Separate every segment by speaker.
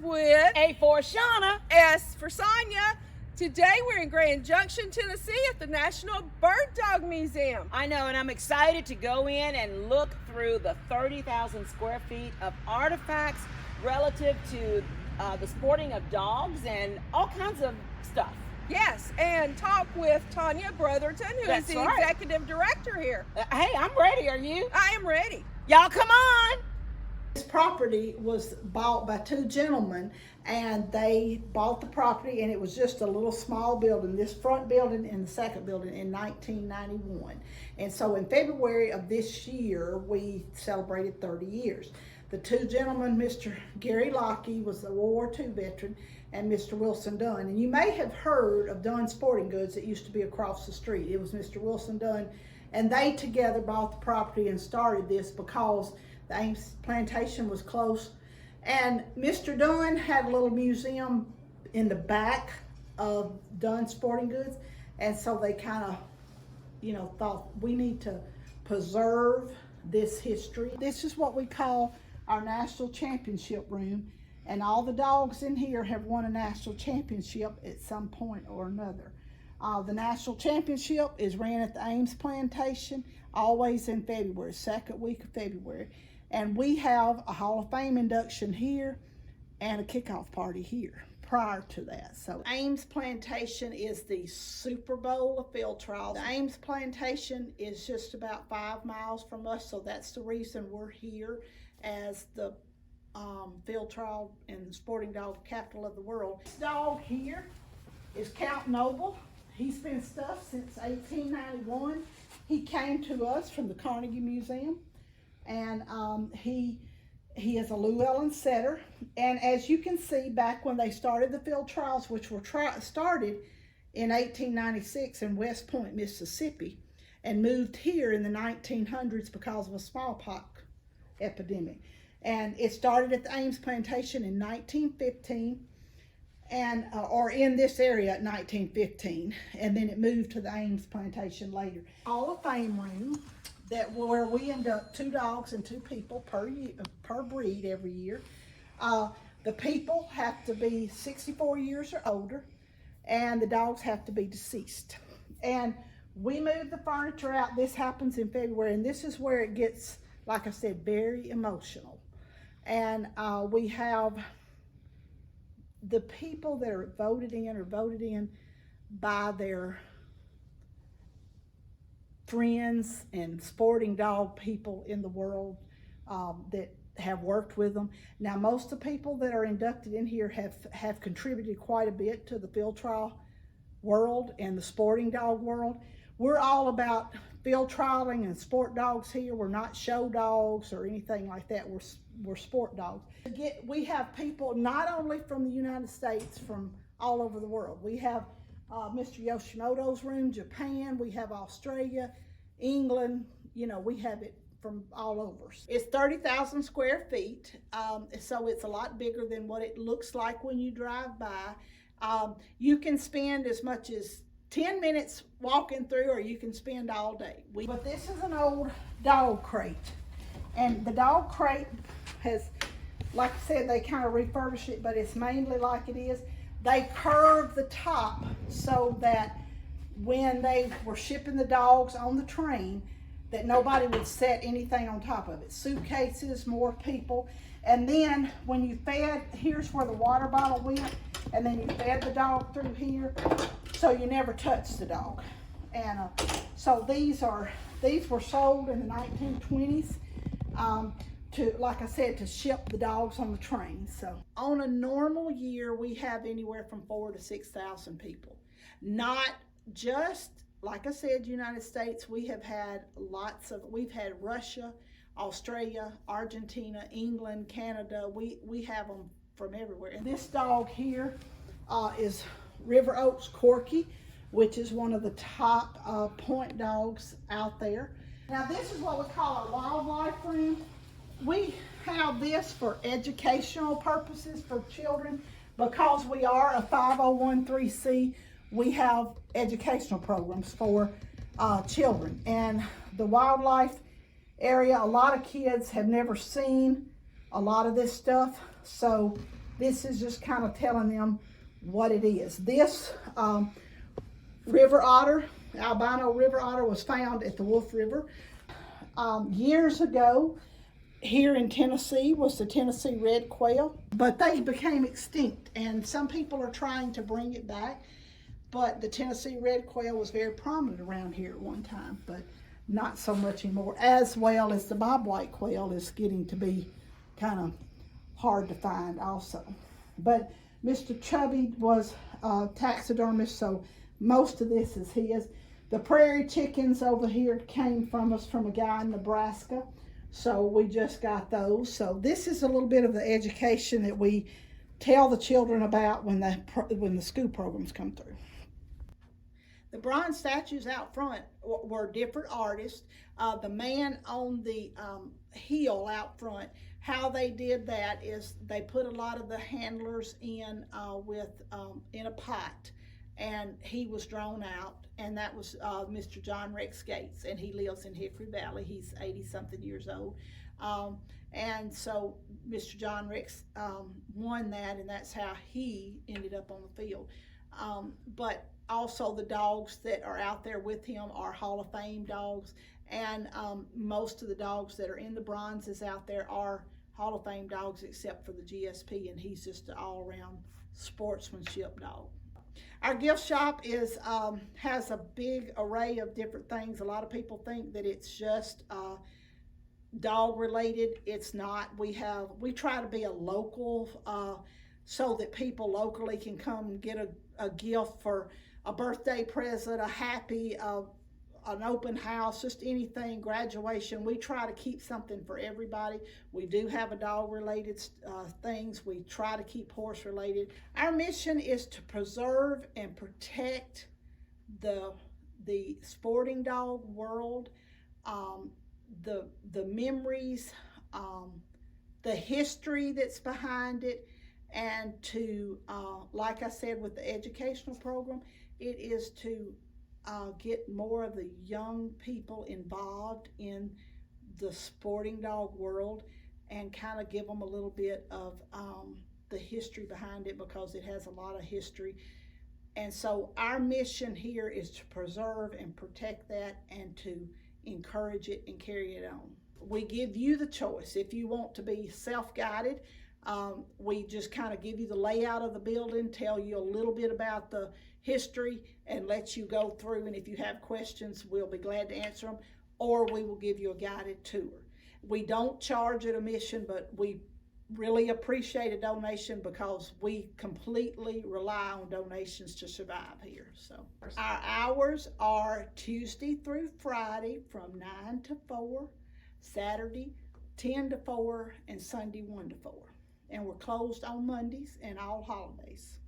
Speaker 1: with
Speaker 2: A for Achana,
Speaker 1: S for Sonia. Today we're in Grand Junction, Tennessee at the National Bird Dog Museum.
Speaker 2: I know, and I'm excited to go in and look through the 30,000 square feet of artifacts relative to the sporting of dogs and all kinds of stuff.
Speaker 1: Yes, and talk with Tanya Brotherton, who is the executive director here.
Speaker 2: Hey, I'm ready. Are you?
Speaker 1: I am ready.
Speaker 2: Y'all come on.
Speaker 3: This property was bought by two gentlemen, and they bought the property, and it was just a little small building, this front building and the second building, in 1991. And so in February of this year, we celebrated 30 years. The two gentlemen, Mr. Gary Lockey was a World War II veteran, and Mr. Wilson Dunn. And you may have heard of Dunn Sporting Goods that used to be across the street. It was Mr. Wilson Dunn, and they together bought the property and started this because the Ames plantation was close. And Mr. Dunn had a little museum in the back of Dunn Sporting Goods. And so they kind of, thought we need to preserve this history. This is what we call our national championship room. And all the dogs in here have won a national championship at some point or another. The national championship is ran at the Ames plantation, always in February, second week of February. And we have a Hall of Fame induction here and a kickoff party here prior to that. So Ames Plantation is the Super Bowl of field trials. The Ames Plantation is just about 5 miles from us, so that's the reason we're here as the field trial and sporting dog capital of the world. This dog here is Count Noble. He's been stuffed since 1891. He came to us from the Carnegie Museum, and he is a Llewellyn setter. And as you can see, back when they started the field trials, which were started in 1896 in West Point, Mississippi, and moved here in the 1900s because of a smallpox epidemic. And it started at the Ames Plantation in 1915, and or in this area at 1915, and then it moved to the Ames Plantation later. Hall of Fame room where we induct 2 dogs and 2 people per breed every year. The people have to be 64 years or older, and the dogs have to be deceased. And we move the furniture out. This happens in February, and this is where it gets, like I said, very emotional. And we have the people that are voted in by their friends and sporting dog people in the world that have worked with them. Now, most of the people that are inducted in here have contributed quite a bit to the field trial world and the sporting dog world. We're all about field trialing and sport dogs here. We're not show dogs or anything like that. We're sport dogs. We have people not only from the United States, from all over the world. We have Mr. Yoshimoto's room, Japan. We have Australia, England. We have it from all over. It's 30,000 square feet, so it's a lot bigger than what it looks like when you drive by. You can spend as much as 10 minutes walking through, or you can spend all day. But this is an old dog crate. And the dog crate has, like I said, they kind of refurbished it, but it's mainly like it is. They curved the top so that when they were shipping the dogs on the train, that nobody would set anything on top of it. Suitcases, more people. And then when you fed, here's where the water bottle went, and then you fed the dog through here, so you never touched the dog. And so these were sold in the 1920s to, like I said, to ship the dogs on the train. So on a normal year, we have anywhere from 4,000 to 6,000 people. Not just, like I said, United States. We've had Russia, Australia, Argentina, England, Canada. We have them from everywhere. And this dog here is River Oaks Corky, which is one of the top point dogs out there. Now, this is what we call our wildlife room. We have this for educational purposes for children. Because we are a 501(c)(3). We have educational programs for children. And the wildlife area, a lot of kids have never seen a lot of this stuff. So This is just kind of telling them what it is. This river otter, albino river otter, was found at the Wolf River. Years ago, here in Tennessee was the Tennessee red quail, but they became extinct, and some people are trying to bring it back. But the Tennessee red quail was very prominent around here at one time, but not so much anymore, as well as the bobwhite quail is getting to be kind of hard to find also. But Mr. Chubby was a taxidermist, so most of this is his. The prairie chickens over here came from us from a guy in Nebraska, so we just got those. So this is a little bit of the education that we tell the children about when the school programs come through. The bronze statues out front were different artists. The man on the hill out front, how they did that is they put a lot of the handlers in in a pot, and he was drawn out, and that was Mr. John Rex Gates, and he lives in Hickory Valley. He's 80-something years old. And so Mr. John Rex won that, and that's how he ended up on the field. But also the dogs that are out there with him are Hall of Fame dogs, and most of the dogs that are in the bronzes out there are Hall of Fame dogs, except for the GSP, and he's just an all-around sportsmanship dog. Our gift shop has a big array of different things. A lot of people think that it's just dog related. It's not. We try to be a local, so that people locally can come and get a gift for a birthday present, a happy, an open house, just anything, graduation. We try to keep something for everybody. We do have a dog related things. We try to keep horse related. Our mission is to preserve and protect the sporting dog world, the memories, the history that's behind it, and to, like I said, with the educational program, it is to get more of the young people involved in the sporting dog world and kind of give them a little bit of the history behind it, because it has a lot of history. And so our mission here is to preserve and protect that and to encourage it and carry it on. We give you the choice. If you want to be self-guided, we just kind of give you the layout of the building, tell you a little bit about the history, and let you go through, and if you have questions, we'll be glad to answer them, or we will give you a guided tour. We don't charge at admission, but we really appreciate a donation, because we completely rely on donations to survive here. So our hours are Tuesday through Friday from 9 to 4, Saturday 10 to 4, and Sunday 1 to 4. And we're closed on Mondays and all holidays.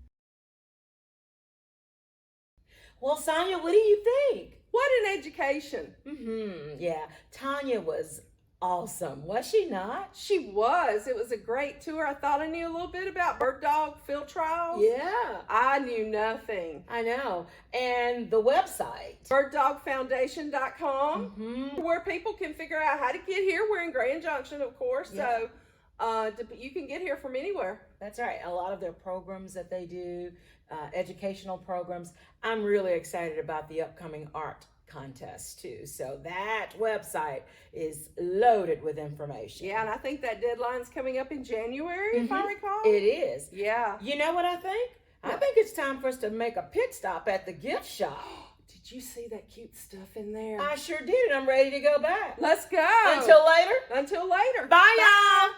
Speaker 2: Well, Sonia, what do you think?
Speaker 1: What an education.
Speaker 2: Yeah, Tanya was awesome, was she not?
Speaker 1: She was. It was a great tour. I thought I knew a little bit about bird dog field trials.
Speaker 2: Yeah.
Speaker 1: I knew nothing.
Speaker 2: I know. And the website,
Speaker 1: birddogfoundation.com, where people can figure out how to get here. We're in Grand Junction, of course,
Speaker 2: yeah.
Speaker 1: So you can get here from anywhere.
Speaker 2: That's right. A lot of their programs that they do, educational programs. I'm really excited about the upcoming art contest too. So that website is loaded with information.
Speaker 1: Yeah, and I think that deadline's coming up in January, if I recall.
Speaker 2: It is.
Speaker 1: Yeah.
Speaker 2: You know what I think? I think it's time for us to make a pit stop at the gift shop.
Speaker 1: Did you see that cute stuff in there?
Speaker 2: I sure did, and I'm ready to go back.
Speaker 1: Let's go.
Speaker 2: Until later.
Speaker 1: Until later.
Speaker 2: Bye, y'all.